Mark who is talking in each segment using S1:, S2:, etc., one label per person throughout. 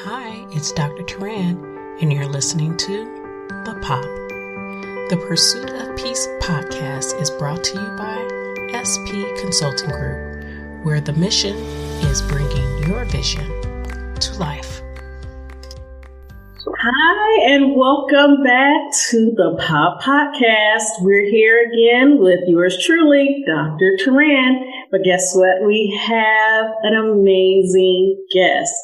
S1: Hi, it's Dr. Teran, and you're listening to The Pop. The Pursuit of Peace podcast is brought to you by SP Consulting Group, where the mission is bringing your vision to life.
S2: Hi, and welcome back to the Pop Podcast. We're here again with yours truly, Dr. Teran. But guess what? We have an amazing guest.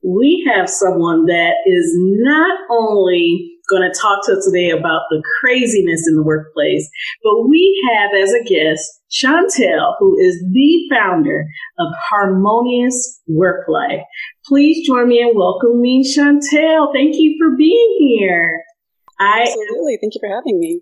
S2: We have someone that is not only going to talk to us today about the craziness in the workplace, but we have as a guest Chantelle, who is the founder of Harmonious Work-Life. Please join me in welcoming Chantelle. Thank you for being here.
S3: Absolutely. Thank you for having me.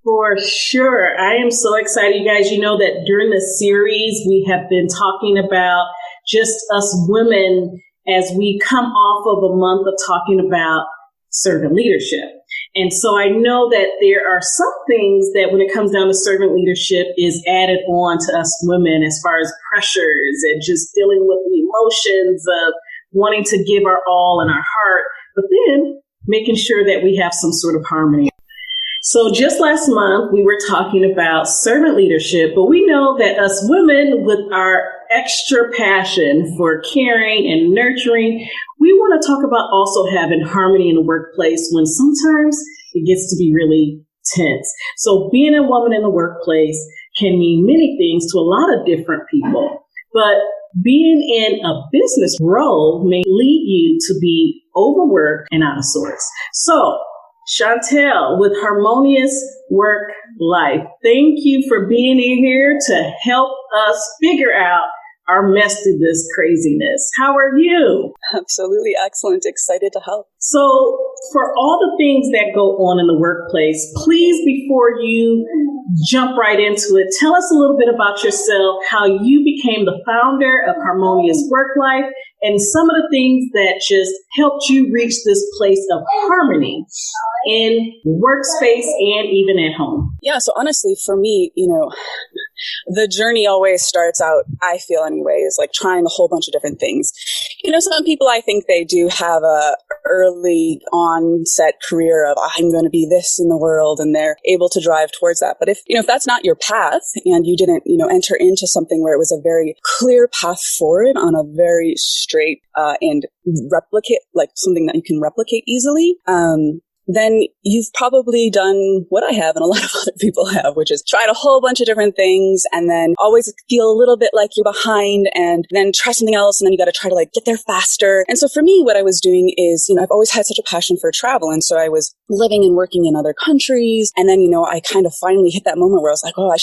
S2: For sure. I am so excited. You guys, you know that during this series, we have been talking about just us women as we come off of a month of talking about servant leadership. And so I know that there are some things that when it comes down to servant leadership is added on to us women as far as pressures and just dealing with the emotions of wanting to give our all in our heart, but then making sure that we have some sort of harmony. So just last month, we were talking about servant leadership, but we know that us women with our extra passion for caring and nurturing, we want to talk about also having harmony in the workplace when sometimes it gets to be really tense. So being a woman in the workplace can mean many things to a lot of different people, but being in a business role may lead you to be overworked and out of sorts. So Chantelle with Harmonious Work-Life, thank you for being in here to help us figure out our mess through this craziness. How are you?
S3: Absolutely excellent. Excited to help.
S2: So for all the things that go on in the workplace, please, before you jump right into it, tell us a little bit about yourself, how you became the founder of Harmonious Work-Life, and some of the things that just helped you reach this place of harmony in workspace and even at home.
S3: Yeah, so honestly, for me, the journey always starts out, I feel anyway, is like trying a whole bunch of different things. Some people, I think they do have a early onset career of I'm going to be this in the world, and they're able to drive towards that. But if that's not your path and you didn't, enter into something where it was a very clear path forward on a very straight and replicate, like something that you can replicate easily, then you've probably done what I have and a lot of other people have, which is tried a whole bunch of different things and then always feel a little bit like you're behind and then try something else and then you got to try to get there faster. And so for me, what I was doing is, I've always had such a passion for travel. And so I was living and working in other countries. And then, I kind of finally hit that moment where I was like, oh, I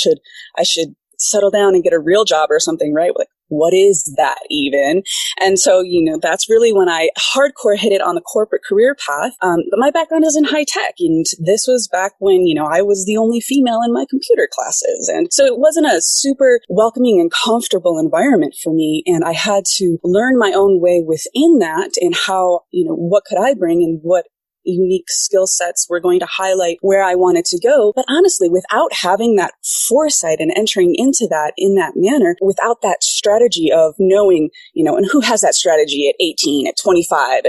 S3: should settle down and get a real job or something, right? Like, what is that even? And so, that's really when I hardcore hit it on the corporate career path. But my background is in high tech. And this was back when, I was the only female in my computer classes. And so it wasn't a super welcoming and comfortable environment for me. And I had to learn my own way within that and how, what could I bring and what unique skill sets were going to highlight where I wanted to go. But honestly, without having that foresight and entering into that in that manner, without that strategy of knowing, and who has that strategy at 18, at 25,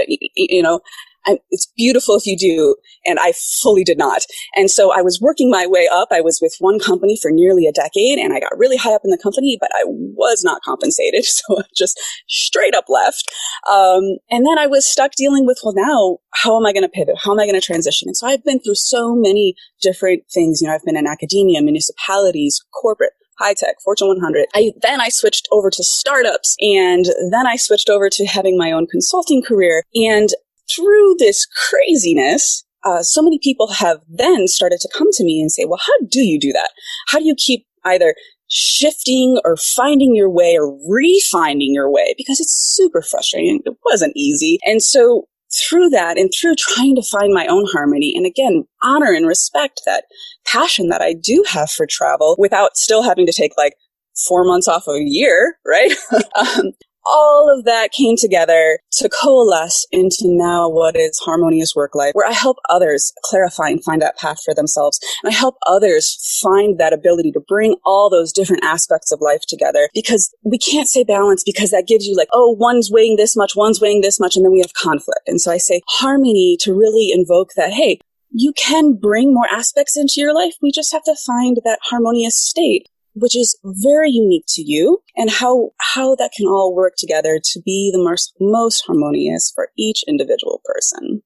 S3: it's beautiful if you do. And I fully did not. And so I was working my way up. I was with one company for nearly a decade and I got really high up in the company, but I was not compensated. So I just straight up left. And then I was stuck dealing with, well, now how am I going to pivot? How am I going to transition? And so I've been through so many different things. I've been in academia, municipalities, corporate, high tech, Fortune 100. Then I switched over to startups and then I switched over to having my own consulting career. And through this craziness, so many people have then started to come to me and say, well, how do you do that? How do you keep either shifting or finding your way or refinding your way? Because it's super frustrating. It wasn't easy. And so through that and through trying to find my own harmony and again, honor and respect that passion that I do have for travel without still having to take 4 months off of a year, right? all of that came together to coalesce into now what is Harmonious Work-Life, where I help others clarify and find that path for themselves. And I help others find that ability to bring all those different aspects of life together, because we can't say balance, because that gives you like, oh, one's weighing this much, one's weighing this much, and then we have conflict. And so I say harmony to really invoke that, hey, you can bring more aspects into your life. We just have to find that harmonious state, which is very unique to you, and how that can all work together to be the most harmonious for each individual person.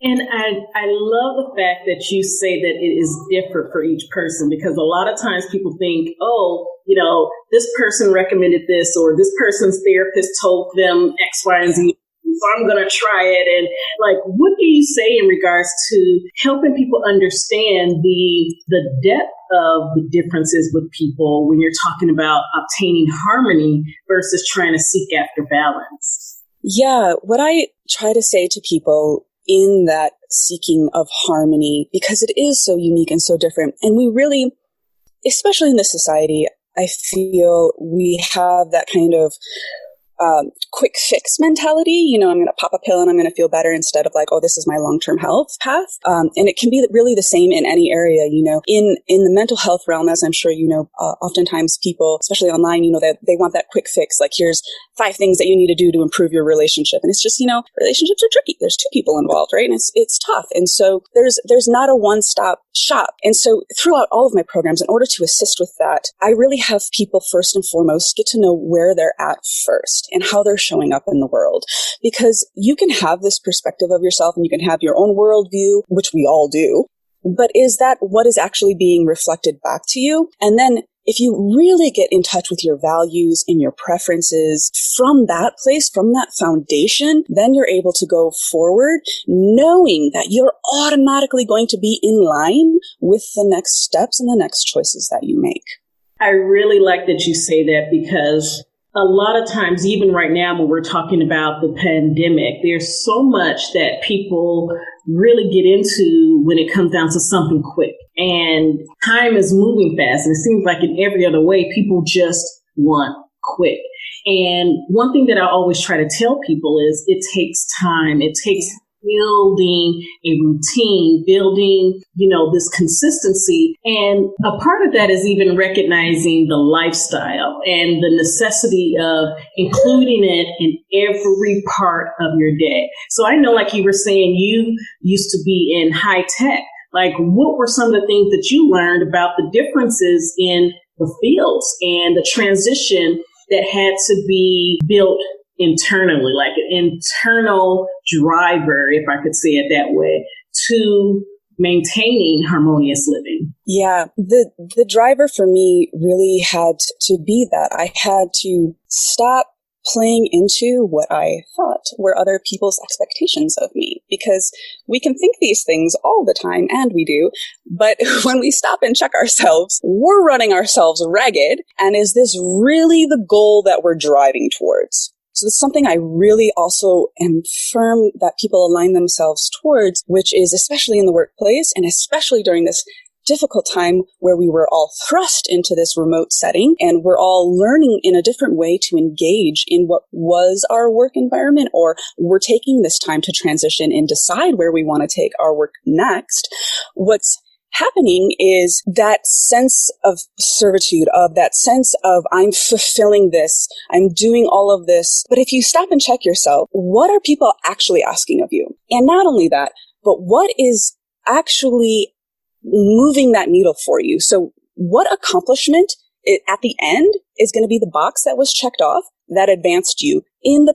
S2: And I love the fact that you say that it is different for each person, because a lot of times people think, oh, this person recommended this, or this person's therapist told them X, Y, and Z, so I'm going to try it. And what do you say in regards to helping people understand the depth of the differences with people when you're talking about obtaining harmony versus trying to seek after balance?
S3: Yeah, what I try to say to people in that seeking of harmony, because it is so unique and so different, and we really, especially in this society, I feel we have that kind of quick fix mentality. I'm going to pop a pill and I'm going to feel better, instead of like, oh, this is my long-term health path. And it can be really the same in any area, in the mental health realm, as I'm sure oftentimes people, especially online, that they want that quick fix. Like, here's 5 things that you need to do to improve your relationship. And it's just, relationships are tricky. There's 2 people involved, right? And it's tough. And so there's not a one-stop shop. And so throughout all of my programs, in order to assist with that, I really have people first and foremost get to know where they're at first and how they're showing up in the world. Because you can have this perspective of yourself and you can have your own worldview, which we all do. But is that what is actually being reflected back to you? And then if you really get in touch with your values and your preferences from that place, from that foundation, then you're able to go forward knowing that you're automatically going to be in line with the next steps and the next choices that you make.
S2: I really like that you say that, because a lot of times, even right now when we're talking about the pandemic, there's so much that people really get into when it comes down to something quick. And time is moving fast. And it seems like in every other way, people just want quick. And one thing that I always try to tell people is it takes time. It takes building a routine, building, this consistency. And a part of that is even recognizing the lifestyle and the necessity of including it in every part of your day. So I know, like you were saying, you used to be in high tech. Like, what were some of the things that you learned about the differences in the fields and the transition that had to be built internally, like an internal driver, if I could say it that way, to maintaining harmonious living?
S3: Yeah, the driver for me really had to be that I had to stop playing into what I thought were other people's expectations of me, because we can think these things all the time, and we do, but when we stop and check ourselves, we're running ourselves ragged. And is this really the goal that we're driving towards? So it's something I really also am firm that people align themselves towards, which is especially in the workplace and especially during this difficult time where we were all thrust into this remote setting and we're all learning in a different way to engage in what was our work environment, or we're taking this time to transition and decide where we want to take our work next. What's happening is that sense of servitude, of that sense of I'm fulfilling this, I'm doing all of this. But if you stop and check yourself, what are people actually asking of you? And not only that, but what is actually moving that needle for you? So what accomplishment at the end is going to be the box that was checked off that advanced you in the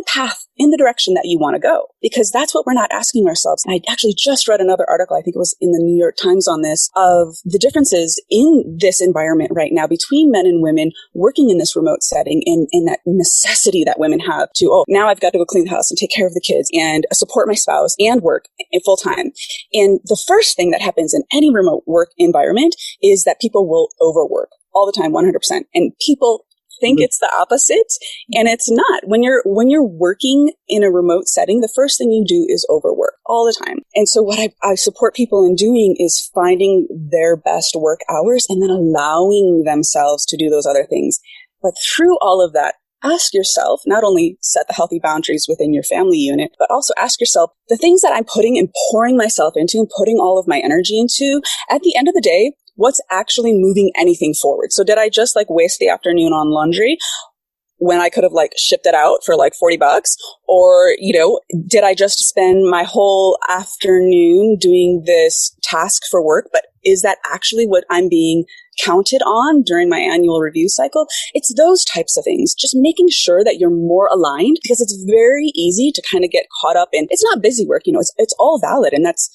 S3: path, in the direction that you want to go? Because that's what we're not asking ourselves. And I actually just read another article, I think it was in the New York Times on this, of the differences in this environment right now between men and women working in this remote setting, and that necessity that women have to, oh, now I've got to go clean the house and take care of the kids and support my spouse and work full time. And the first thing that happens in any remote work environment is that people will overwork all the time, 100%. And people think it's the opposite, and it's not. When you're working in a remote setting, the first thing you do is overwork all the time. And so what I support people in doing is finding their best work hours and then allowing themselves to do those other things. But through all of that, ask yourself, not only set the healthy boundaries within your family unit, but also ask yourself, the things that I'm putting and pouring myself into and putting all of my energy into, at the end of the day, what's actually moving anything forward? So did I just waste the afternoon on laundry when I could have shipped it out for $40? Or, did I just spend my whole afternoon doing this task for work? But is that actually what I'm being counted on during my annual review cycle? It's those types of things, just making sure that you're more aligned, because it's very easy to kind of get caught up in, it's not busy work, it's all valid. And that's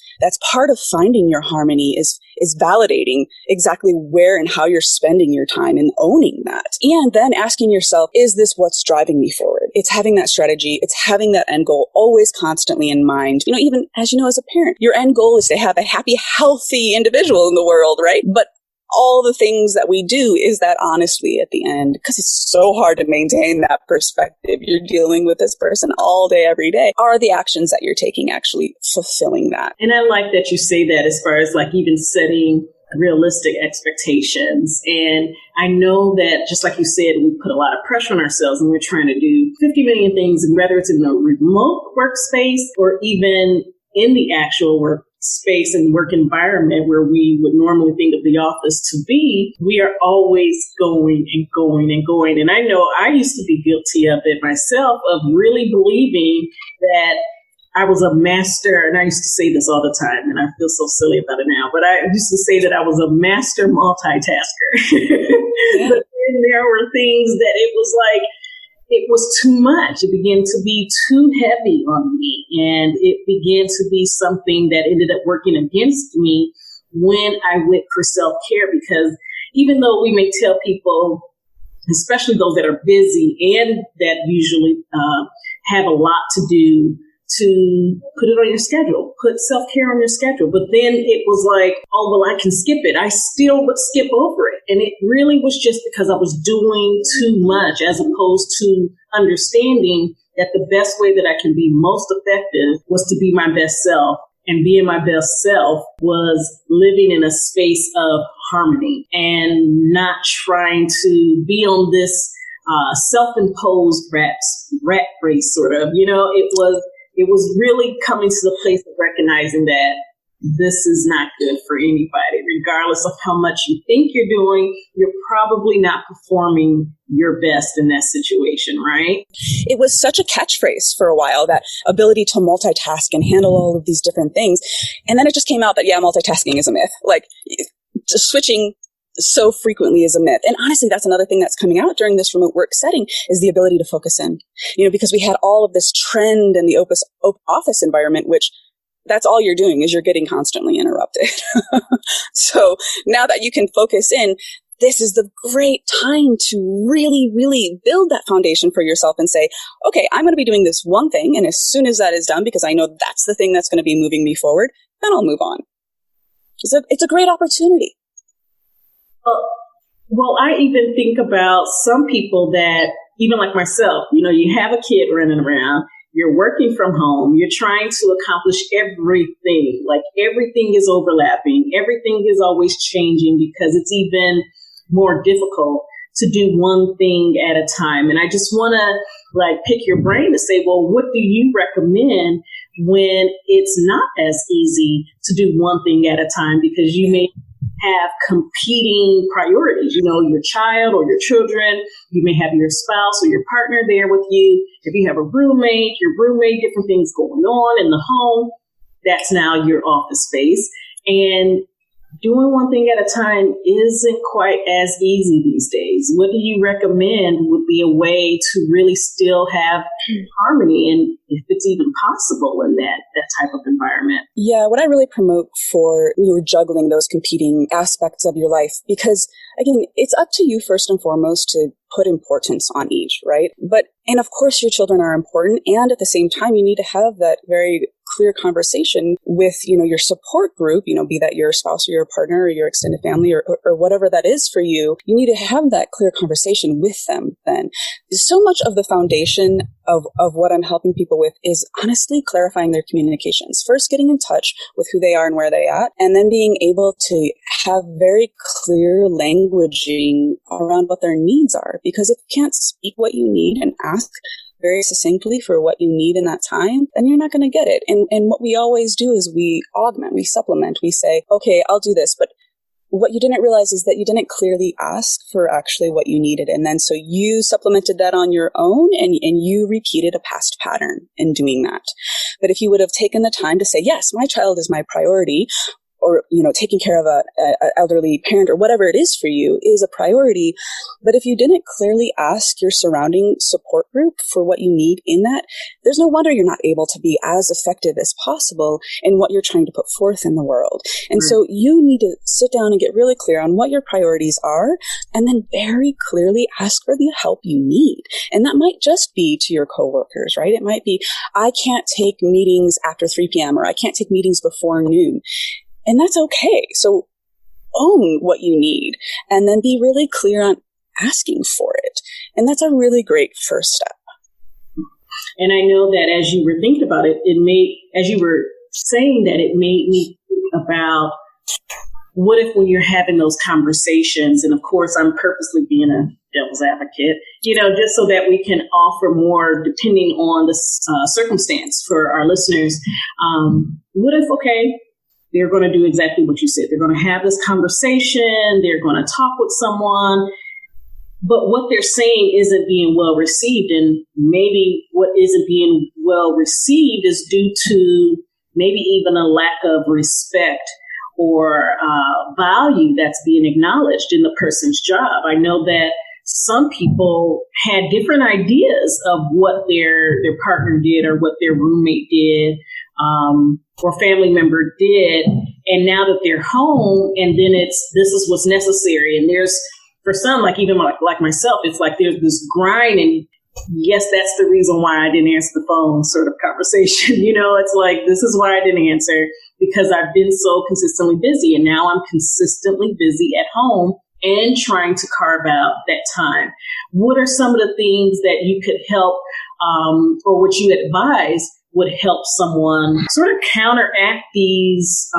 S3: part of finding your harmony is validating exactly where and how you're spending your time and owning that. And then asking yourself, is this what's driving me forward? It's having that strategy. It's having that end goal always constantly in mind. Even as as a parent, your end goal is to have a happy, healthy individual in the world, right? But all the things that we do, is that honestly at the end, because it's so hard to maintain that perspective. You're dealing with this person all day, every day. Are the actions that you're taking actually fulfilling that?
S2: And I like that you say that as far as even setting realistic expectations. And I know that just like you said, we put a lot of pressure on ourselves and we're trying to do 50 million things, and whether it's in a remote workspace or even in the actual work space and work environment where we would normally think of the office to be, we are always going and going and going. And I know I used to be guilty of it myself, of really believing that I was a master, and I used to say this all the time, and I feel so silly about it now, but I used to say that I was a master multitasker. Yeah. But then there were things that it was too much. It began to be too heavy on me, and it began to be something that ended up working against me when I went for self-care, because even though we may tell people, especially those that are busy and that usually have a lot to do, to put it on your schedule, put self-care on your schedule. But then it was oh, well, I can skip it. I still would skip over it. And it really was just because I was doing too much, as opposed to understanding that the best way that I can be most effective was to be my best self. And being my best self was living in a space of harmony and not trying to be on this self-imposed rat race, sort of. It was really coming to the place of recognizing that this is not good for anybody. Regardless of how much you think you're doing, you're probably not performing your best in that situation, right?
S3: It was such a catchphrase for a while, that ability to multitask and handle all of these different things. And then it just came out that, multitasking is a myth. Just switching so frequently is a myth. And honestly, that's another thing that's coming out during this remote work setting, is the ability to focus in, because we had all of this trend in the office environment, which that's all you're doing is you're getting constantly interrupted. So now that you can focus in, this is the great time to really, really build that foundation for yourself and say, okay, I'm going to be doing this one thing. And as soon as that is done, because I know that's the thing that's going to be moving me forward, then I'll move on. It's a great opportunity.
S2: Well, I even think about some people that, even like myself, you have a kid running around, you're working from home, you're trying to accomplish everything. Everything is overlapping. Everything is always changing, because it's even more difficult to do one thing at a time. And I just want to pick your brain to say, well, what do you recommend when it's not as easy to do one thing at a time? Because you may have competing priorities, your child or your children. You may have your spouse or your partner there with you. If you have your roommate, different things going on in the home, that's now your office space. And doing one thing at a time isn't quite as easy these days. What do you recommend would be a way to really still have harmony, and if it's even possible in that type of environment?
S3: Yeah, what I really promote for you're juggling those competing aspects of your life, because again, it's up to you first and foremost to put importance on each, right? And of course your children are important, and at the same time you need to have that very clear conversation with, your support group, be that your spouse or your partner or your extended family or whatever that is for you, you need to have that clear conversation with them then. So much of the foundation of what I'm helping people with is honestly clarifying their communications. First, getting in touch with who they are and where they're at, and then being able to have very clear languaging around what their needs are. Because if you can't speak what you need and ask very succinctly for what you need in that time, then you're not going to get it. And what we always do is we augment, we supplement, we say, okay, I'll do this, but what you didn't realize is that you didn't clearly ask for actually what you needed. And then so you supplemented that on your own and you repeated a past pattern in doing that. But if you would have taken the time to say, yes, my child is my priority, or, taking care of a elderly parent or whatever it is for you is a priority. But if you didn't clearly ask your surrounding support group for what you need in that, there's no wonder you're not able to be as effective as possible in what you're trying to put forth in the world. And so you need to sit down and get really clear on what your priorities are, and then very clearly ask for the help you need. And that might just be to your coworkers, right? It might be, I can't take meetings after 3 p.m. or I can't take meetings before noon. And that's okay. So own what you need and then be really clear on asking for it. And that's a really great first step.
S2: And I know that as you were thinking about it, as you were saying that, it made me think about what if when you're having those conversations, and of course I'm purposely being a devil's advocate, just so that we can offer more depending on the circumstance for our listeners. What if, okay, they're going to do exactly what you said. They're going to have this conversation. They're going to talk with someone. But what they're saying isn't being well received. And maybe what isn't being well received is due to maybe even a lack of respect or value that's being acknowledged in the person's job. I know that some people had different ideas of what their partner did or what their roommate did or family member did. And now that they're home, and then this is what's necessary. And there's, for some, like even like myself, it's like there's this grind, and yes, that's the reason why I didn't answer the phone sort of conversation. It's like, this is why I didn't answer, because I've been so consistently busy, and now I'm consistently busy at home and trying to carve out that time. What are some of the things that you could help or what you advise would help someone sort of counteract these,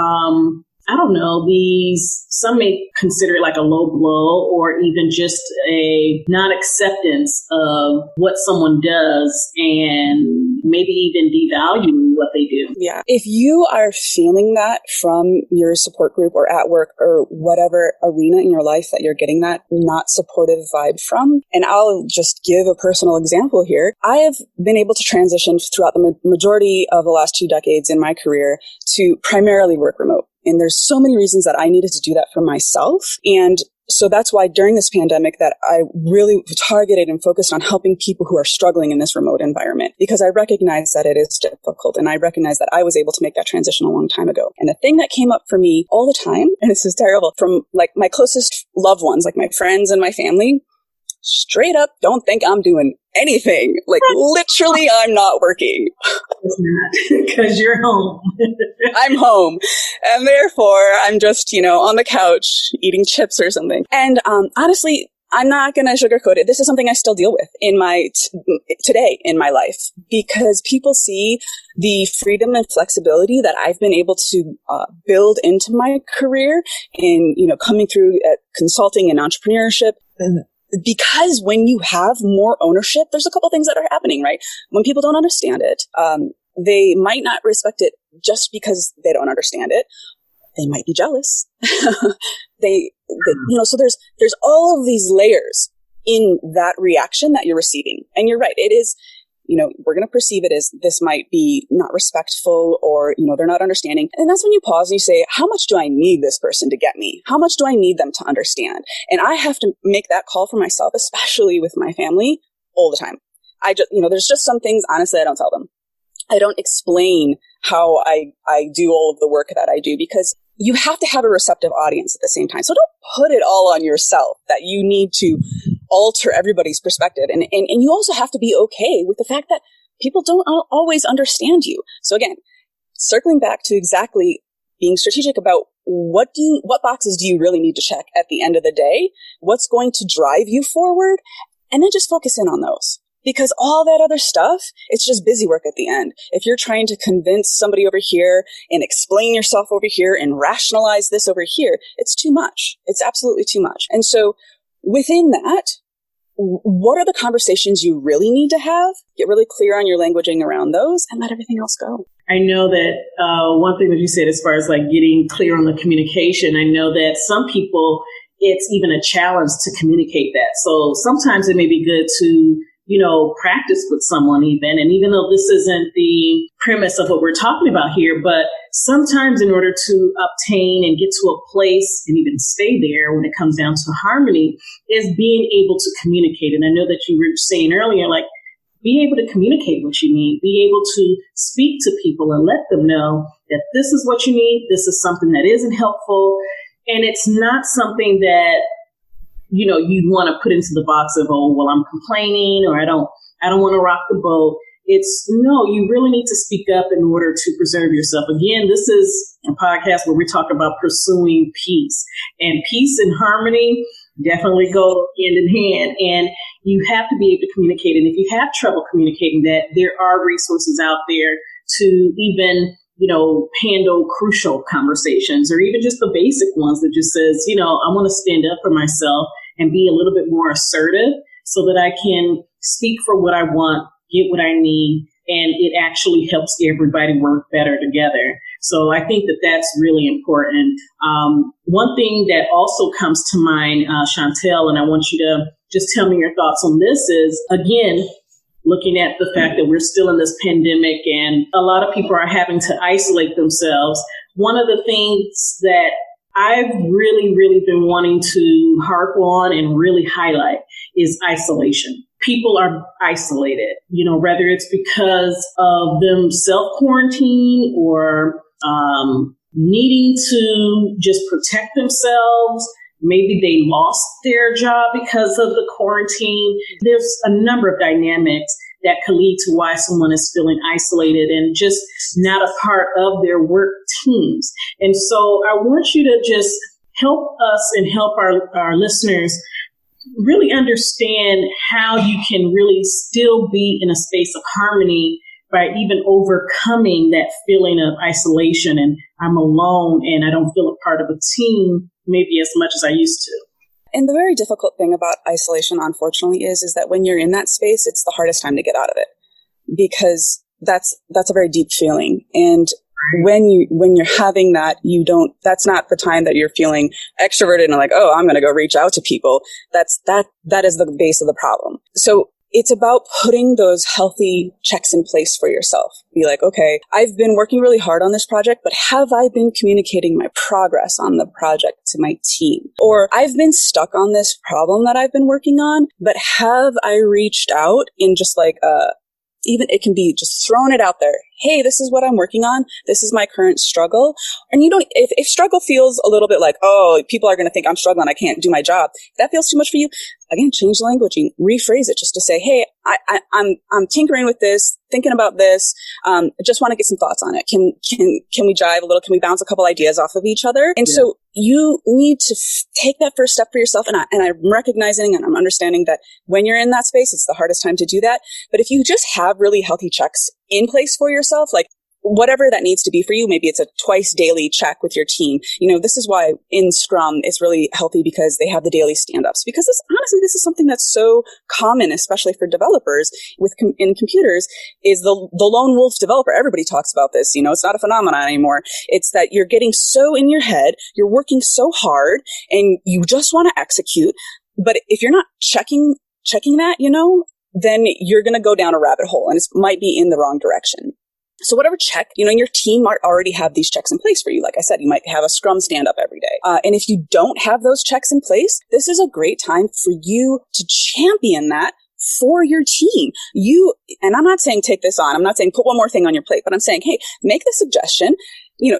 S2: some may consider it like a low blow or even just a non-acceptance of what someone does and maybe even devaluing what they do.
S3: Yeah. If you are feeling that from your support group or at work or whatever arena in your life that you're getting that not supportive vibe from, and I'll just give a personal example here. I have been able to transition throughout the majority of the last 2 decades in my career to primarily work remote. And there's so many reasons that I needed to do that for myself. And so that's why during this pandemic that I really targeted and focused on helping people who are struggling in this remote environment, because I recognize that it is difficult. And I recognize that I was able to make that transition a long time ago. And the thing that came up for me all the time, and this is terrible, from like my closest loved ones, like my friends and my family, straight up, don't think I'm doing anything. Like literally, I'm not working.
S2: Because you're home.
S3: I'm home. And therefore, I'm just, on the couch eating chips or something. And honestly, I'm not going to sugarcoat it. This is something I still deal with in my today in my life, because people see the freedom and flexibility that I've been able to build into my career in, coming through at consulting and entrepreneurship. Because when you have more ownership, there's a couple things that are happening, right? When people don't understand it, they might not respect it just because they don't understand it. They might be jealous. So there's all of these layers in that reaction that you're receiving. And you're right. It is, we're going to perceive it as this might be not respectful or, they're not understanding. And that's when you pause and you say, how much do I need this person to get me? How much do I need them to understand? And I have to make that call for myself, especially with my family all the time. There's just some things, honestly, I don't tell them. I don't explain how I do all of the work that I do, because you have to have a receptive audience at the same time. So don't put it all on yourself that you need to alter everybody's perspective. And you also have to be okay with the fact that people don't always understand you. So again, circling back to exactly being strategic about what boxes do you really need to check at the end of the day? What's going to drive you forward? And then just focus in on those. Because all that other stuff, it's just busy work at the end. If you're trying to convince somebody over here and explain yourself over here and rationalize this over here, it's too much. It's absolutely too much. And so within that, what are the conversations you really need to have? Get really clear on your languaging around those and let everything else go.
S2: I know that one thing that you said as far as like getting clear on the communication, I know that some people, it's even a challenge to communicate that. So sometimes it may be good to, practice with someone even. And even though this isn't the premise of what we're talking about here, but sometimes in order to obtain and get to a place and even stay there when it comes down to harmony is being able to communicate. And I know that you were saying earlier, like, be able to communicate what you need, be able to speak to people and let them know that this is what you need. This is something that isn't helpful. And it's not something that, you'd want to put into the box of, oh, well, I'm complaining or I don't want to rock the boat. It's no, you really need to speak up in order to preserve yourself. Again, this is a podcast where we talk about pursuing peace, and peace and harmony definitely go hand in hand. And you have to be able to communicate. And if you have trouble communicating that, there are resources out there to even, handle crucial conversations or even just the basic ones that just says, I want to stand up for myself and be a little bit more assertive so that I can speak for what I want, get what I need, and it actually helps everybody work better together. So I think that that's really important. One thing that also comes to mind, Chantelle, and I want you to just tell me your thoughts on this is, again, looking at the fact that we're still in this pandemic and a lot of people are having to isolate themselves. One of the things that I've really, really been wanting to harp on and really highlight is isolation. People are isolated, whether it's because of them self-quarantine or needing to just protect themselves. Maybe they lost their job because of the quarantine. There's a number of dynamics that could lead to why someone is feeling isolated and just not a part of their work teams. And so I want you to just help us and help our listeners really understand how you can really still be in a space of harmony by even overcoming that feeling of isolation and I'm alone and I don't feel a part of a team maybe as much as I used to.
S3: And the very difficult thing about isolation, unfortunately, is that when you're in that space, it's the hardest time to get out of it because that's a very deep feeling. And when you're having that, that's not the time that you're feeling extroverted and like, oh, I'm going to go reach out to people. That is the base of the problem. So it's about putting those healthy checks in place for yourself. Be like, okay, I've been working really hard on this project, but have I been communicating my progress on the project to my team? Or I've been stuck on this problem that I've been working on, but have I reached out in just like even it can be just throwing it out there. Hey, this is what I'm working on. This is my current struggle. And if struggle feels a little bit like, oh, people are going to think I'm struggling, I can't do my job. If that feels too much for you, again, change the languaging, rephrase it just to say, hey, I'm tinkering with this, thinking about this. I just want to get some thoughts on it. Can we jive a little? Can we bounce a couple ideas off of each other? And so you need to take that first step for yourself. And I'm recognizing and I'm understanding that when you're in that space, it's the hardest time to do that. But if you just have really healthy checks in place for yourself, like whatever that needs to be for you, maybe it's a twice daily check with your team. This is why in Scrum it's really healthy because they have the daily stand-ups. Because honestly, this is something that's so common, especially for developers in computers, is the lone wolf developer. Everybody talks about this. It's not a phenomenon anymore. It's that you're getting so in your head, you're working so hard, and you just want to execute. But if you're not checking that, then you're going to go down a rabbit hole, and it might be in the wrong direction. So whatever check, your team might already have these checks in place for you. Like I said, you might have a Scrum stand-up every day. And if you don't have those checks in place, this is a great time for you to champion that for your team. And I'm not saying take this on. I'm not saying put one more thing on your plate, but I'm saying, hey, make the suggestion,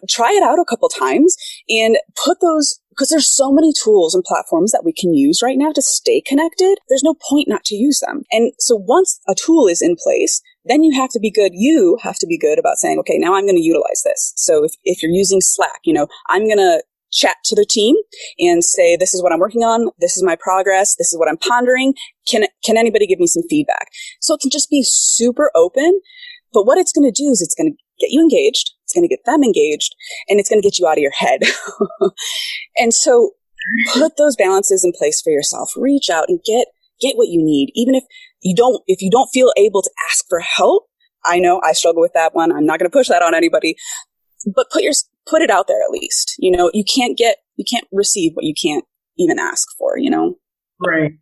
S3: try it out a couple times and put those, because there's so many tools and platforms that we can use right now to stay connected. There's no point not to use them. And so once a tool is in place, then you have to be good about saying, okay, now I'm going to utilize this. So if you're using Slack, I'm going to chat to the team and say, this is what I'm working on. This is my progress. This is what I'm pondering. Can anybody give me some feedback? So it can just be super open. But what it's going to do is it's going to get you engaged. It's going to get them engaged, and it's going to get you out of your head. And so put those balances in place for yourself. Reach out and get what you need. Even if you don't feel able to ask for help. I know I struggle with that one. I'm not going to push that on anybody, but put it out there at least. You can't receive what you can't even ask for,
S2: Right.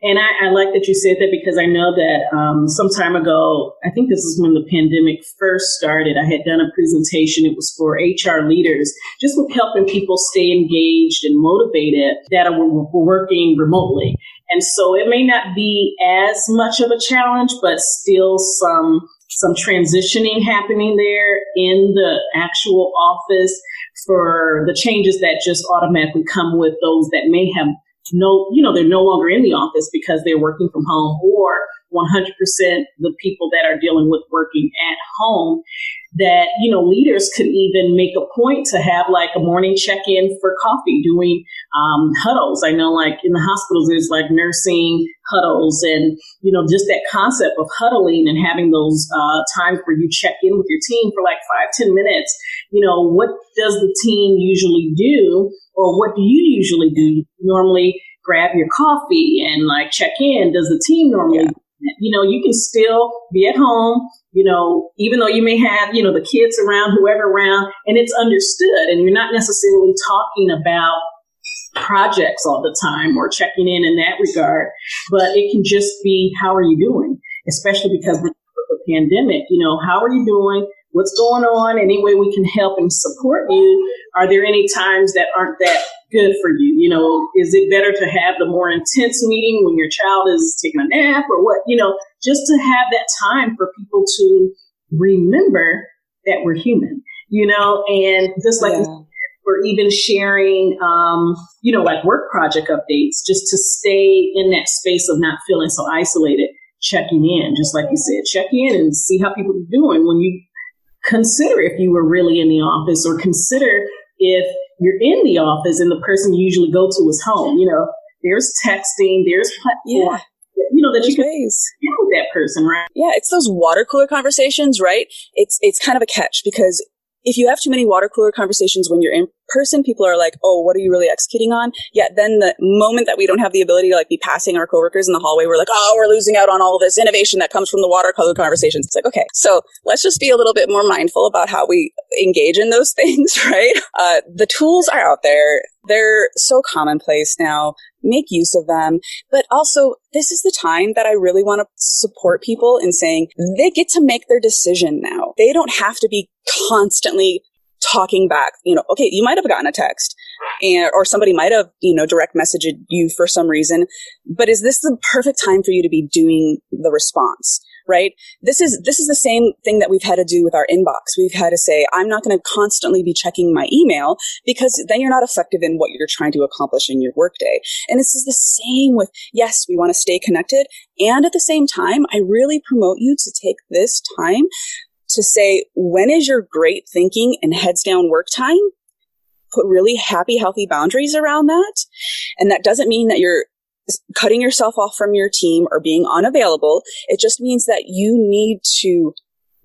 S2: And I like that you said that, because I know that some time ago, I think this is when the pandemic first started, I had done a presentation. It was for HR leaders, just with helping people stay engaged and motivated that were working remotely. And so it may not be as much of a challenge, but still some transitioning happening there in the actual office for the changes that just automatically come with those that may have they're no longer in the office because they're working from home, or 100% the people that are dealing with working at home, that, leaders could even make a point to have like a morning check-in for coffee, doing huddles. I know like in the hospitals, there's like nursing huddles, and, just that concept of huddling and having those times where you check in with your team for like 5-10 minutes. What does the team usually do? Or what do you usually do? You normally grab your coffee and like check in. Does the team normally? Yeah. You can still be at home, even though you may have, the kids around, whoever around, and it's understood. And you're not necessarily talking about projects all the time or checking in that regard, but it can just be, how are you doing? Especially because of the pandemic, how are you doing? What's going on? Any way we can help and support you? Are there any times that aren't that good for you? Is it better to have the more intense meeting when your child is taking a nap, or what? Just to have that time for people to remember that we're human, and just like or even sharing, like work project updates, just to stay in that space of not feeling so isolated, checking in, just like you said, check in and see how people are doing. When you consider if you were really in the office, or consider if you're in the office and the person you usually go to is home. There's texting, there's platform, that you can deal with that person, right?
S3: Yeah, it's those water cooler conversations, right? It's kind of a catch, because if you have too many water cooler conversations when you're in person, people are like, oh, what are you really executing on? Yet then the moment that we don't have the ability to like be passing our coworkers in the hallway, we're like, oh, we're losing out on all of this innovation that comes from the water cooler conversations. It's like, okay, so let's just be a little bit more mindful about how we engage in those things, right? The tools are out there. They're so commonplace now. Make use of them. But also, this is the time that I really want to support people in saying they get to make their decision now. They don't have to be constantly talking back. Okay, you might have gotten a text or somebody might have, direct messaged you for some reason, but is this the perfect time for you to be doing the response? Right? This is the same thing that we've had to do with our inbox. We've had to say, I'm not going to constantly be checking my email, because then you're not effective in what you're trying to accomplish in your workday. And this is the same with, yes, we want to stay connected. And at the same time, I really promote you to take this time to say, when is your great thinking and heads down work time? Put really happy, healthy boundaries around that. And that doesn't mean that you're cutting yourself off from your team or being unavailable. It just means that you need to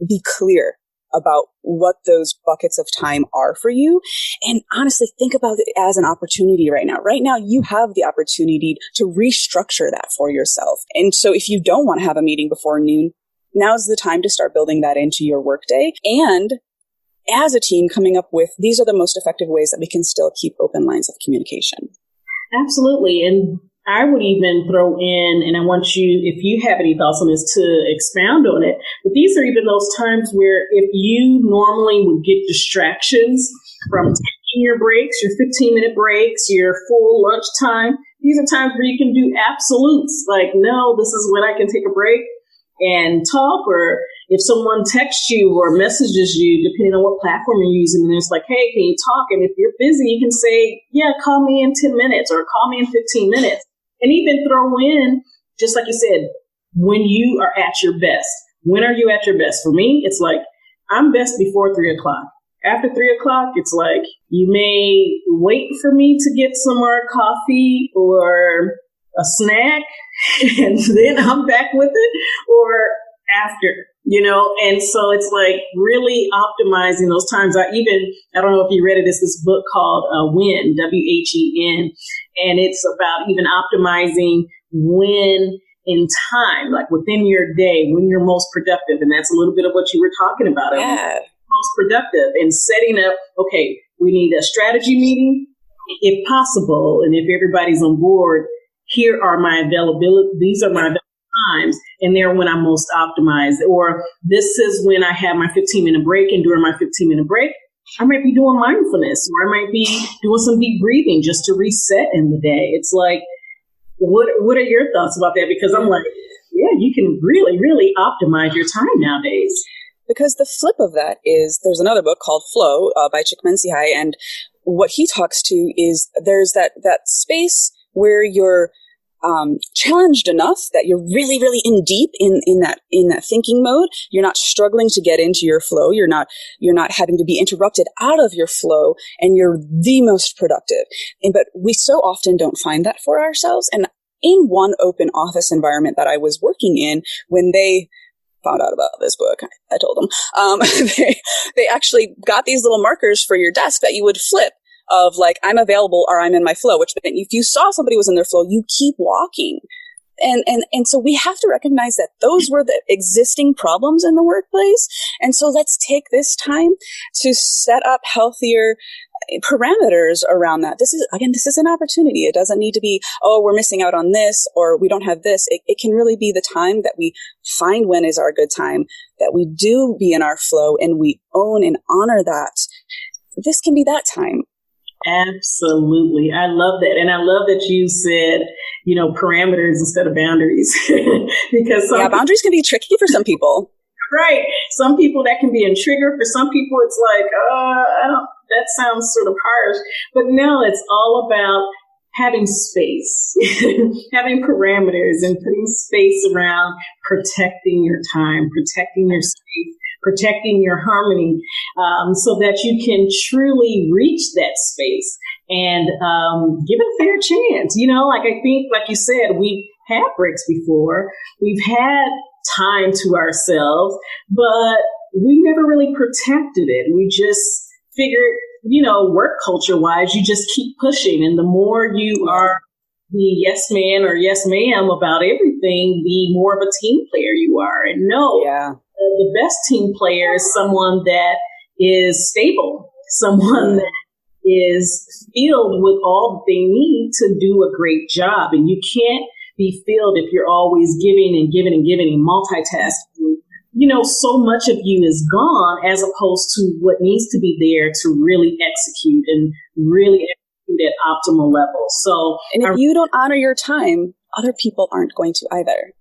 S3: be clear about what those buckets of time are for you. And honestly, think about it as an opportunity right now. Right now, you have the opportunity to restructure that for yourself. And so if you don't want to have a meeting before noon, now's the time to start building that into your workday. And as a team, coming up with, these are the most effective ways that we can still keep open lines of communication.
S2: Absolutely. And I would even throw in, and I want you, if you have any thoughts on this, to expound on it, but these are even those times where if you normally would get distractions from taking your breaks, your 15-minute breaks, your full lunch time, these are times where you can do absolutes, like, no, this is when I can take a break and talk. Or if someone texts you or messages you, depending on what platform you're using, and it's like, hey, can you talk? And if you're busy, you can say, yeah, call me in 10 minutes or call me in 15 minutes. And even throw in, just like you said, when you are at your best, when are you at your best? For me, it's like, I'm best before 3:00. After 3:00, it's like, you may wait for me to get some more coffee or a snack, and then I'm back with it, or after, and so it's like really optimizing those times. I don't know if you read it, it's this book called When, WHEN, and it's about even optimizing when in time, like within your day, when you're most productive. And that's a little bit of what you were talking about.
S3: Yeah.
S2: Most productive, and setting up, okay, we need a strategy meeting if possible. And if everybody's on board, here are my availability. These are my available times, and they're when I'm most optimized. Or this is when I have my 15-minute break, and during my 15-minute break, I might be doing mindfulness, or I might be doing some deep breathing just to reset in the day. It's like, what are your thoughts about that? Because I'm like, yeah, you can really, really optimize your time nowadays.
S3: Because the flip of that is, there's another book called Flow by Csikszentmihalyi, and what he talks to is there's that space where you're challenged enough that you're really, really in deep in that thinking mode. You're not struggling to get into your flow. You're not having to be interrupted out of your flow, and you're the most productive. But we so often don't find that for ourselves. And in one open office environment that I was working in, when they found out about this book, I told them, they actually got these little markers for your desk that you would flip, of like, I'm available or I'm in my flow, which meant if you saw somebody was in their flow, you keep walking. And so we have to recognize that those were the existing problems in the workplace. And so let's take this time to set up healthier parameters around that. This is an opportunity. It doesn't need to be, oh, we're missing out on this, or we don't have this. It can really be the time that we find when is our good time, that we do be in our flow, and we own and honor that. This can be that time.
S2: Absolutely. I love that. And I love that you said, parameters instead of boundaries. Because
S3: boundaries can be tricky for some people.
S2: Right. Some people that can be a trigger. For some people, it's like, that sounds sort of harsh. But no, it's all about having space, having parameters, and putting space around protecting your time, protecting your space, protecting your harmony, so that you can truly reach that space and give it a fair chance. I think, like you said, we've had breaks before. We've had time to ourselves, but we never really protected it. We just figured, work culture wise, you just keep pushing. And the more you are the yes man or yes ma'am about everything, the more of a team player you are. And the best team player is someone that is stable, someone that is filled with all that they need to do a great job. And you can't be filled if you're always giving and giving and giving and multitasking. So much of you is gone, as opposed to what needs to be there to really execute and really execute at optimal levels.
S3: And if you don't honor your time, other people aren't going to either.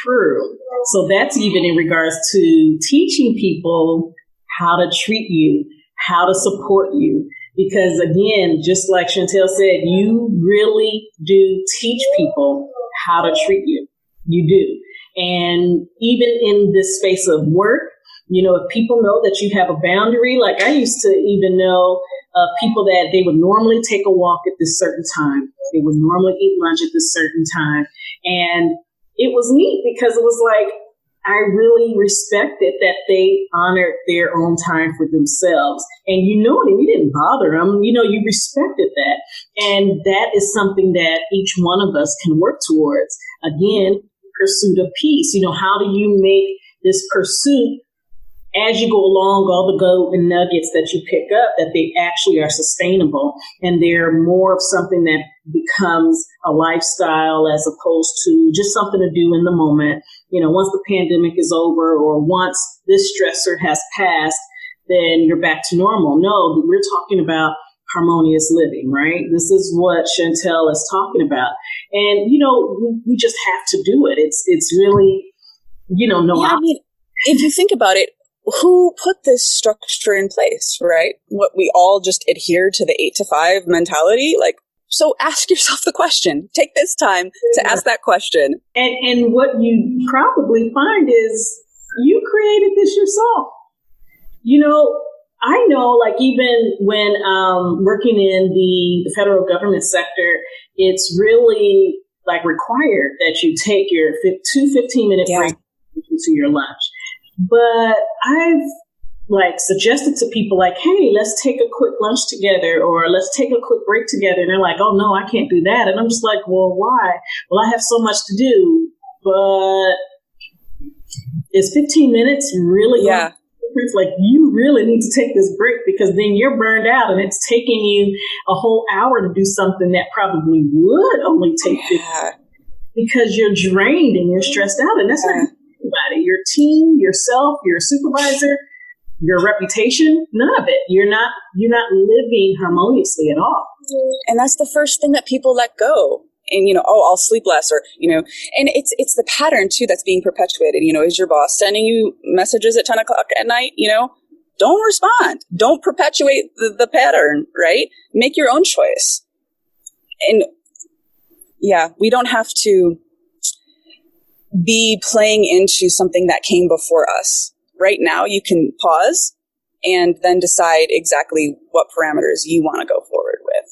S2: True. So that's even in regards to teaching people how to treat you, how to support you. Because again, just like Chantel said, you really do teach people how to treat you. You do. And even in this space of work, if people know that you have a boundary, like I used to even know people that they would normally take a walk at this certain time. They would normally eat lunch at this certain time. And it was neat because it was like, I really respected that they honored their own time for themselves. And you didn't bother them. You respected that. And that is something that each one of us can work towards. Again, pursuit of peace. How do you make this pursuit, as you go along, all the golden nuggets that you pick up, that they actually are sustainable and they're more of something that becomes a lifestyle as opposed to just something to do in the moment. Once the pandemic is over, or once this stressor has passed, then you're back to normal. No, we're talking about harmonious living, right? This is what Chantelle is talking about. And, we just have to do it. It's really,
S3: if you think about it, who put this structure in place, right? What, we all just adhere to the 8 to 5 mentality? So ask yourself the question. Take this time to ask that question.
S2: And what you probably find is You created this yourself. I know, like, even when working in the federal government sector, it's really like required that you take your 15-minute break to your lunch. But I've like suggested to people like, hey, let's take a quick lunch together, or let's take a quick break together. And they're like, oh no, I can't do that. And I'm just like, well, why? Well, I have so much to do, but is 15 minutes really going to like, you really need to take this break, because then you're burned out and it's taking you a whole hour to do something that probably would only take 15, because you're drained and you're stressed out. And that's not anybody, your team, yourself, your supervisor, your reputation, none of it. You're not living harmoniously at all.
S3: And that's the first thing that people let go. And, I'll sleep less, or, and it's the pattern too that's being perpetuated. Is your boss sending you messages at 10 o'clock at night? Don't respond. Don't perpetuate the pattern, right? Make your own choice. And we don't have to be playing into something that came before us. Right now, you can pause and then decide exactly what parameters you want to go forward with.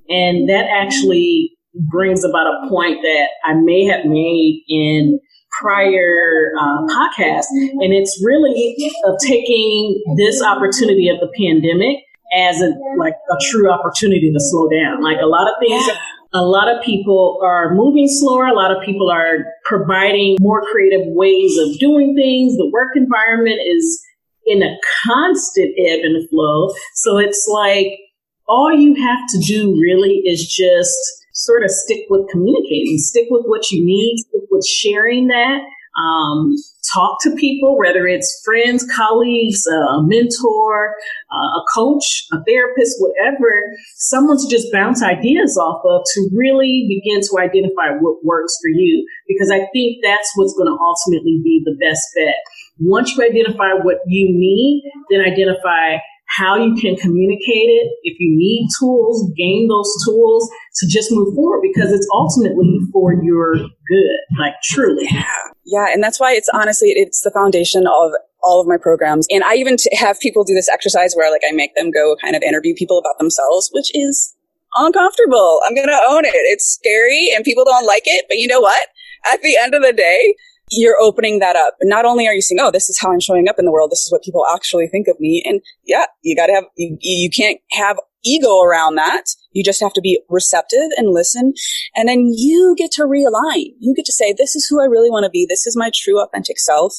S2: And that actually brings about a point that I may have made in prior podcasts. And it's really of taking this opportunity of the pandemic as a true opportunity to slow down. Like a lot of things, a lot of people are moving slower. A lot of people are providing more creative ways of doing things. The work environment is in a constant ebb and flow. So it's like all you have to do really is just sort of stick with communicating, stick with what you need, stick with sharing that, talk to people, whether it's friends, colleagues, a mentor, a coach, a therapist, whatever, someone to just bounce ideas off of to really begin to identify what works for you. Because I think that's what's going to ultimately be the best bet. Once you identify what you need, then identify how you can communicate it. If you need tools, gain those tools to just move forward, because it's ultimately for your good, like truly.
S3: Yeah. And that's why it's the foundation of all of my programs. And I even have people do this exercise where I make them go kind of interview people about themselves, which is uncomfortable. I'm going to own it. It's scary and people don't like it. But you know what? At the end of the day, you're opening that up. Not only are you saying, oh, this is how I'm showing up in the world. This is what people actually think of me. And you got to have, you can't have ego around that. You just have to be receptive and listen. And then you get to realign. You get to say, this is who I really want to be. This is my true authentic self.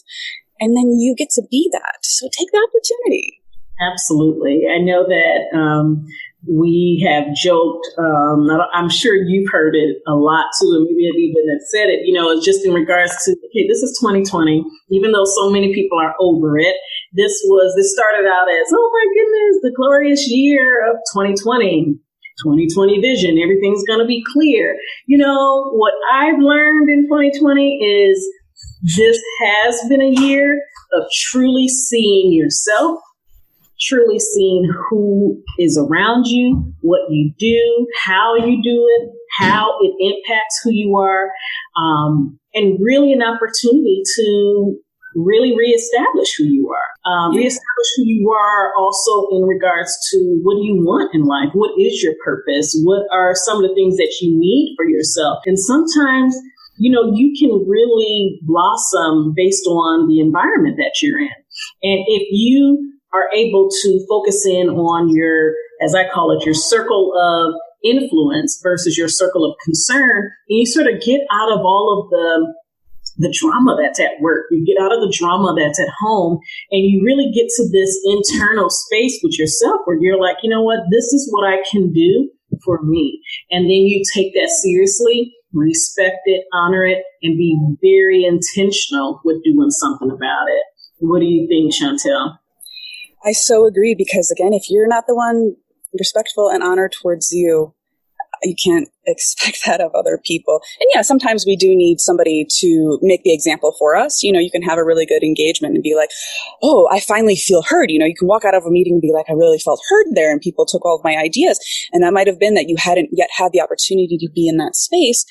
S3: And then you get to be that. So take the opportunity.
S2: Absolutely. I know that, we have joked, I'm sure you've heard it a lot too, and maybe I've even said it, it's just in regards to, okay, this is 2020, even though so many people are over it. This started out as, oh my goodness, the glorious year of 2020 vision. Everything's going to be clear. What I've learned in 2020 is this has been a year of truly seeing yourself, truly seeing who is around you, what you do, how you do it, how it impacts who you are, and really an opportunity to really reestablish who you are. Reestablish who you are also in regards to what do you want in life? What is your purpose? What are some of the things that you need for yourself? And sometimes, you can really blossom based on the environment that you're in. And if you are able to focus in on your, as I call it, your circle of influence versus your circle of concern, and you sort of get out of all of the drama that's at work, you get out of the drama that's at home, and you really get to this internal space with yourself where you're like, you know what, this is what I can do for me. And then you take that seriously, respect it, honor it, and be very intentional with doing something about it. What do you think, Chantelle?
S3: I so agree, because again, if you're not the one respectful and honored towards you, you can't expect that of other people. And sometimes we do need somebody to make the example for us. You can have a really good engagement and be like, oh, I finally feel heard. You can walk out of a meeting and be like, I really felt heard there, and people took all of my ideas. And that might have been that you hadn't yet had the opportunity to be in that space.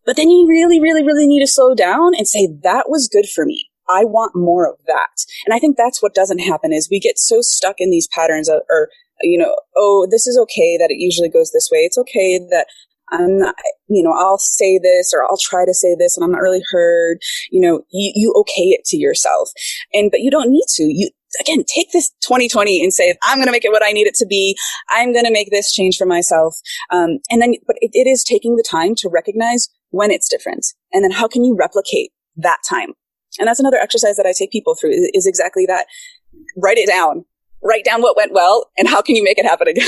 S3: But then you really, really, really need to slow down and say, that was good for me. I want more of that. And I think that's what doesn't happen is we get so stuck in these patterns or, oh, this is okay that it usually goes this way. It's okay that I'm not, I'll say this or I'll try to say this and I'm not really heard. You okay it to yourself. But you don't need to. You, again, take this 2020 and say, I'm going to make it what I need it to be. I'm going to make this change for myself. But it is taking the time to recognize when it's different. And then how can you replicate that time? And that's another exercise that I take people through is exactly that. Write it down. Write down what went well and how can you make it happen again?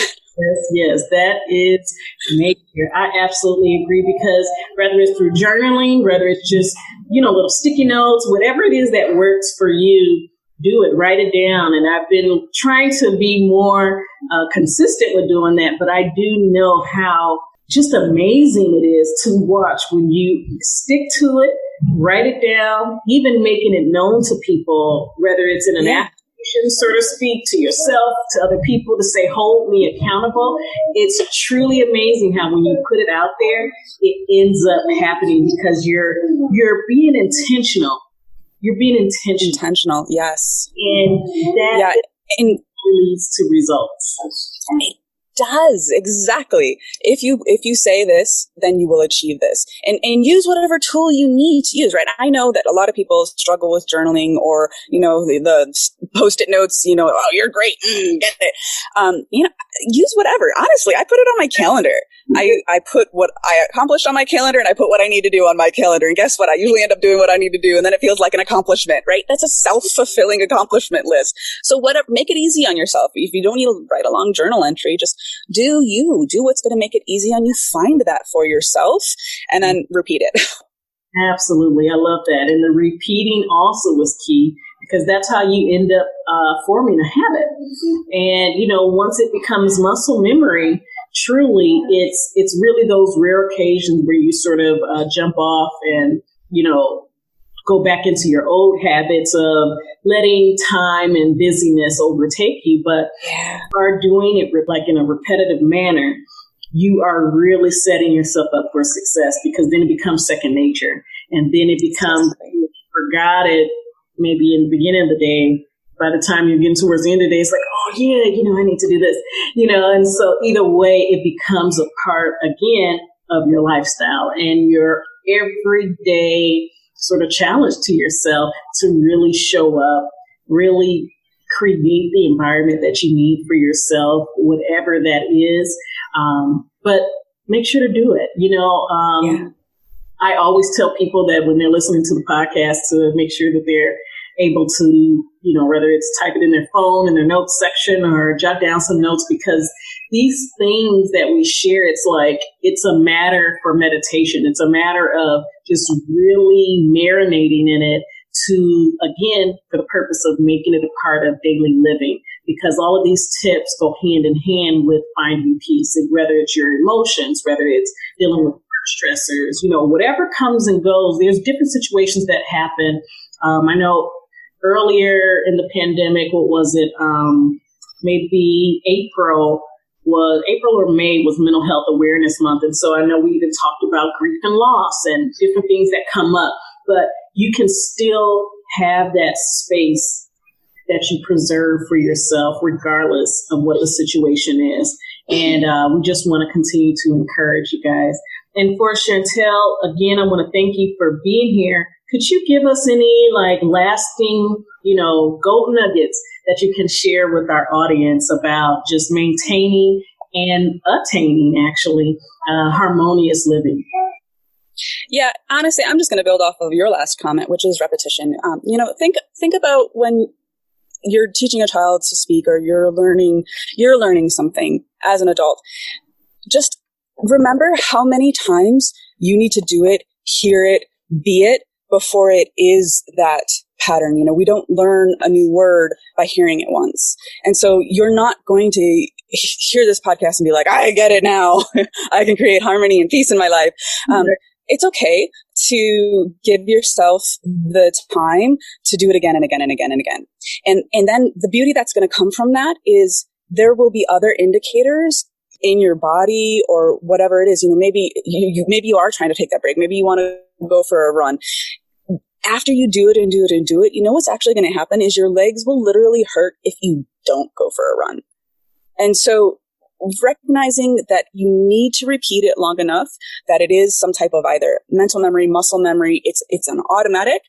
S2: Yes, that is major. I absolutely agree because whether it's through journaling, whether it's just, little sticky notes, whatever it is that works for you, do it, write it down. And I've been trying to be more consistent with doing that, but I do know how just amazing it is to watch when you stick to it, write it down, even making it known to people, whether it's in an app, so to speak, to yourself, to other people, to say, hold me accountable. It's truly amazing how when you put it out there, it ends up happening because you're being intentional. You're being intentional.
S3: Yes.
S2: And that leads to results.
S3: It does, exactly. If you say this, then you will achieve this. And use whatever tool you need to use, right? I know that a lot of people struggle with journaling or, the Post-it notes, oh, you're great, get it. Use whatever. Honestly, I put it on my calendar. I put what I accomplished on my calendar and I put what I need to do on my calendar. And guess what? I usually end up doing what I need to do. And then it feels like an accomplishment, right? That's a self-fulfilling accomplishment list. So make it easy on yourself. If you don't need to write a long journal entry, just do what's going to make it easy on you. Find that for yourself and then repeat it.
S2: Absolutely. I love that. And the repeating also was key because that's how you end up forming a habit. And, once it becomes muscle memory, truly, it's really those rare occasions where you sort of jump off and, go back into your old habits of letting time and busyness overtake you. But you are doing it like in a repetitive manner, you are really setting yourself up for success because then it becomes second nature. And then it becomes, you forgot it maybe in the beginning of the day. By the time you're getting towards the end of the day, it's like, oh yeah, I need to do this, and so either way, it becomes a part again of your lifestyle and your everyday sort of challenge to yourself to really show up, really create the environment that you need for yourself, whatever that is. But make sure to do it. I always tell people that when they're listening to the podcast to make sure that they're able to, whether it's type it in their phone in their notes section or jot down some notes, because these things that we share, it's a matter for meditation. It's a matter of just really marinating in it to, again, for the purpose of making it a part of daily living, because all of these tips go hand in hand with finding peace, whether it's your emotions, whether it's dealing with stressors, whatever comes and goes. There's different situations that happen. I know earlier in the pandemic, what was it? Maybe April or May was Mental Health Awareness Month. And so I know we even talked about grief and loss and different things that come up, but you can still have that space that you preserve for yourself, regardless of what the situation is. And we just want to continue to encourage you guys. And for Chantelle, again, I want to thank you for being here. Could you give us any lasting, gold nuggets that you can share with our audience about just maintaining and attaining actually harmonious living?
S3: Yeah, honestly, I'm just going to build off of your last comment, which is repetition. Think about when you're teaching a child to speak or you're learning something as an adult. Just remember how many times you need to do it, hear it, be it before it is that pattern. We don't learn a new word by hearing it once. And so you're not going to hear this podcast and be like, I get it now. I can create harmony and peace in my life. It's okay to give yourself the time to do it again and again and again and again. And then the beauty that's going to come from that is there will be other indicators in your body or whatever it is. Maybe you are trying to take that break. Maybe you want to go for a run. after you do it and do it and do it, you know what's actually going to happen is your legs will literally hurt if you don't go for a run. And so recognizing that you need to repeat it long enough that it is some type of either mental memory, muscle memory, it's an automatic,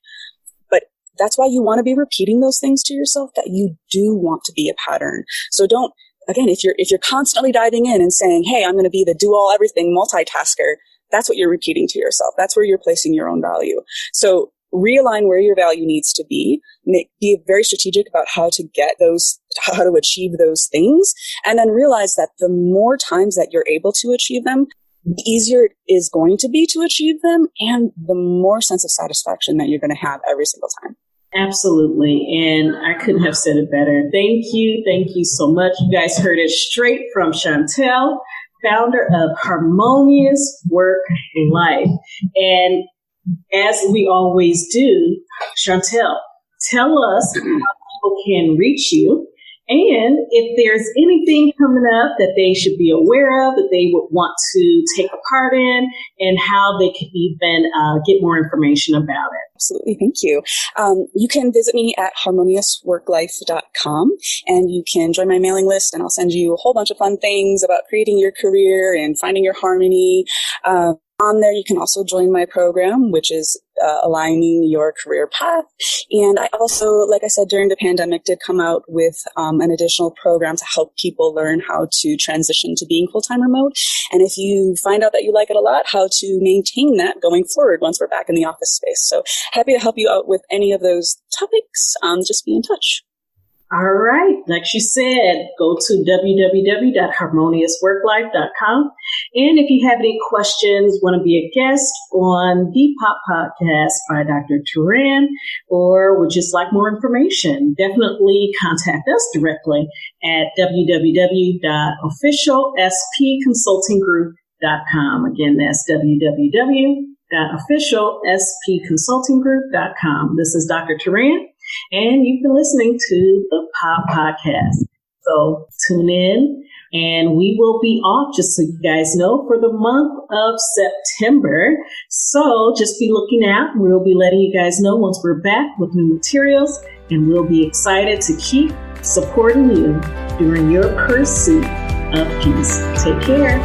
S3: but that's why you want to be repeating those things to yourself, that you do want to be a pattern. So don't, again, if you're constantly diving in and saying, hey, I'm going to be the do all everything multitasker, that's what you're repeating to yourself. That's where you're placing your own value. So realign where your value needs to be, be very strategic about how to achieve those things, and then realize that the more times that you're able to achieve them, the easier it is going to be to achieve them, and the more sense of satisfaction that you're going to have every single time.
S2: Absolutely. And I couldn't have said it better. Thank you. Thank you so much. You guys heard it straight from Chantelle, founder of Harmonious Work-Life. And as we always do, Chantelle, tell us how people can reach you, and if there's anything coming up that they should be aware of, that they would want to take a part in, and how they could even get more information about it.
S3: Absolutely. Thank you. You can visit me at harmoniousworklife.com, and you can join my mailing list, and I'll send you a whole bunch of fun things about creating your career and finding your harmony. On there, you can also join my program, which is aligning your career path. And I also, like I said, during the pandemic, did come out with an additional program to help people learn how to transition to being full-time remote. And if you find out that you like it a lot, how to maintain that going forward once we're back in the office space. So happy to help you out with any of those topics. Just be in touch.
S2: All right. Like she said, go to www.harmoniousworklife.com. And if you have any questions, want to be a guest on the Pop Podcast by Dr. Teran, or would just like more information, definitely contact us directly at www.officialspconsultinggroup.com. Again, that's www.officialspconsultinggroup.com. This is Dr. Teran, and you've been listening to the Pop Podcast. So tune in, and we will be off, just so you guys know, for the month of September. So just be looking out. We'll be letting you guys know once we're back with new materials, and we'll be excited to keep supporting you during your pursuit of peace. Take care.